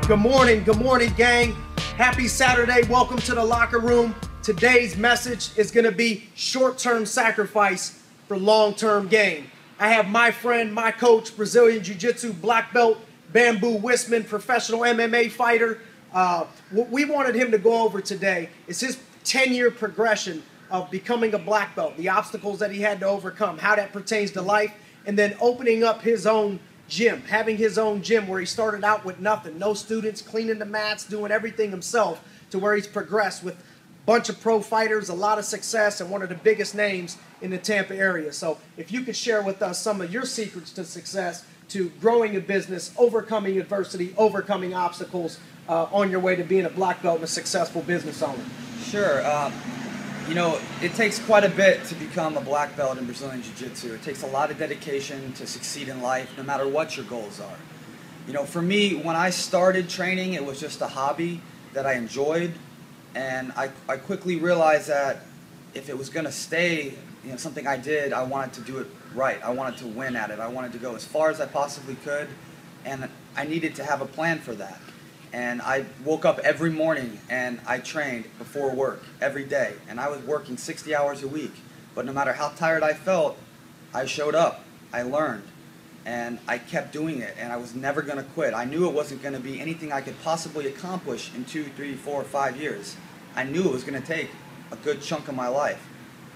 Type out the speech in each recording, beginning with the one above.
Good morning, gang. Happy Saturday. Welcome to the locker room. Today's message is going to be short-term sacrifice for long-term gain. I have my friend, my coach, Brazilian Jiu-Jitsu black belt, Bamboo Wissmann, professional MMA fighter. What we wanted him to go over today is his 10-year progression of becoming a black belt, the obstacles that he had to overcome, how that pertains to life, and then opening up his own gym, having his own gym where he started out with nothing, no students, cleaning the mats, doing everything himself, to where he's progressed with a bunch of pro fighters, a lot of success, and one of the biggest names in the Tampa area. So if you could share with us some of your secrets to success, to growing a business, overcoming adversity, overcoming obstacles on your way to being a black belt and a successful business owner. Sure. You know, it takes quite a bit to become a black belt in Brazilian Jiu-Jitsu. It takes a lot of dedication to succeed in life, no matter what your goals are. You know, for me, when I started training, it was just a hobby that I enjoyed, and I quickly realized that if it was going to stay, you know, something I did, I wanted to do it right. I wanted to win at it. I wanted to go as far as I possibly could, and I needed to have a plan for that. And I woke up every morning and I trained before work every day. And I was working 60 hours a week. But no matter how tired I felt, I showed up. I learned. And I kept doing it. And I was never going to quit. I knew it wasn't going to be anything I could possibly accomplish in 2, 3, 4, 5 years. I knew it was going to take a good chunk of my life.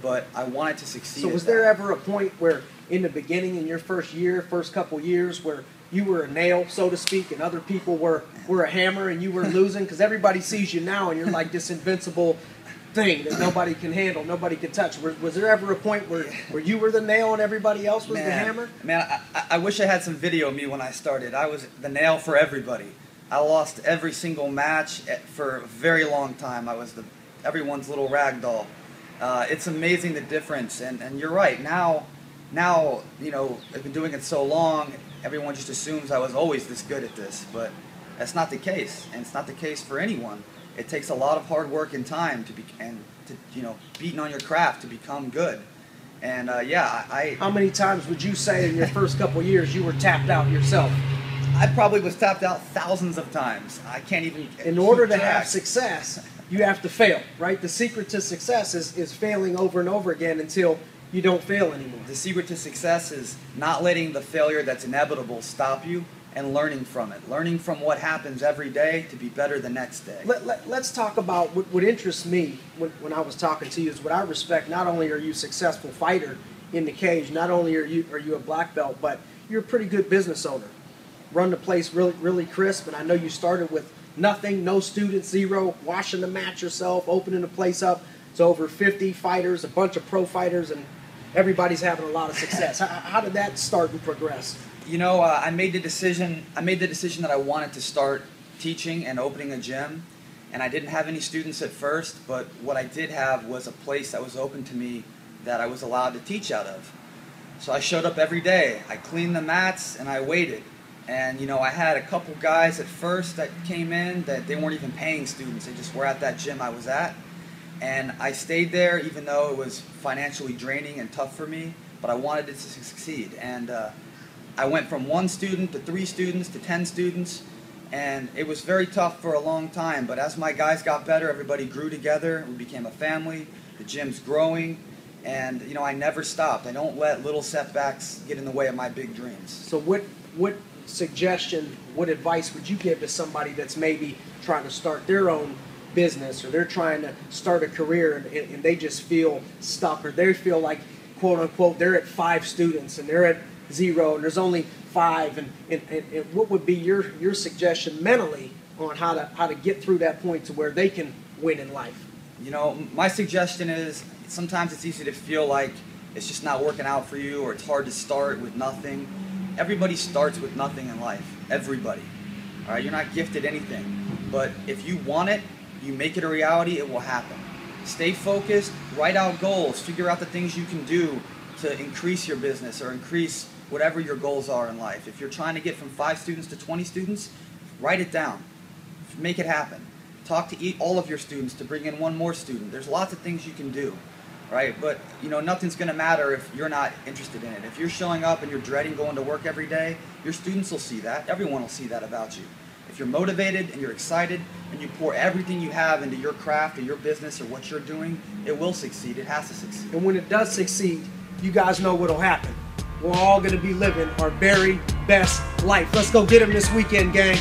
But I wanted to succeed. So was there ever a point where in the beginning, in your first year, first couple years, where you were a nail, so to speak, and other people were a hammer and you were losing? Because everybody sees you now and you're like this invincible thing that nobody can handle, nobody can touch. Was there ever a point where you were the nail and everybody else was the hammer? Man, I wish I had some video of me when I started. I was the nail for everybody. I lost every single match for a very long time. I was everyone's little rag doll. It's amazing the difference, and you're right. Now, you know, I've been doing it so long, everyone just assumes I was always this good at this, but that's not the case, and it's not the case for anyone. It takes a lot of hard work and time to you know, beating on your craft to become good. And yeah, How many times would you say in your first couple years you were tapped out yourself? I probably was tapped out thousands of times. I can't even. In order to have success, you have to fail, right? The secret to success is failing over and over again until you don't fail anymore. The secret to success is not letting the failure that's inevitable stop you and learning from it. Learning from what happens every day to be better the next day. Let's talk about what interests me when I was talking to you is what I respect. Not only are you a successful fighter in the cage, not only are you a black belt, but you're a pretty good business owner. Run the place really crisp, and I know you started with nothing, no students, zero, washing the mat yourself, opening the place up to over 50 fighters, a bunch of pro fighters, and everybody's having a lot of success. How did that start and progress? You know, I made the decision that I wanted to start teaching and opening a gym, and I didn't have any students at first, but what I did have was a place that was open to me that I was allowed to teach out of. So I showed up every day. I cleaned the mats and I waited. And you know, I had a couple guys at first that came in that they weren't even paying students. They just were at that gym I was at. And I stayed there even though it was financially draining and tough for me, but I wanted it to succeed. And I went from 1 student to 3 students to 10 students, and it was very tough for a long time. But as my guys got better, everybody grew together. We became a family. The gym's growing, and you know, I never stopped. I don't let little setbacks get in the way of my big dreams. So what suggestion, what advice would you give to somebody that's maybe trying to start their own business, or they're trying to start a career and they just feel stuck, or they feel like, quote unquote, they're at 5 students and they're at 0 and there's only 5, and what would be your suggestion mentally on how to get through that point to where they can win in life? You know, my suggestion is sometimes it's easy to feel like it's just not working out for you, or it's hard to start with nothing. Everybody starts with nothing in life. Everybody. All right, you're not gifted anything, but if you want it, you make it a reality, it will happen. Stay focused, write out goals, figure out the things you can do to increase your business or increase whatever your goals are in life. If you're trying to get from 5 students to 20 students, write it down. Make it happen. Talk to all of your students to bring in 1 more student. There's lots of things you can do, right? But you know, nothing's going to matter if you're not interested in it. If you're showing up and you're dreading going to work every day, your students will see that. Everyone will see that about you. If you're motivated and you're excited and you pour everything you have into your craft or your business or what you're doing, it will succeed. It has to succeed. And when it does succeed, you guys know what'll happen. We're all going to be living our very best life. Let's go get them this weekend, gang.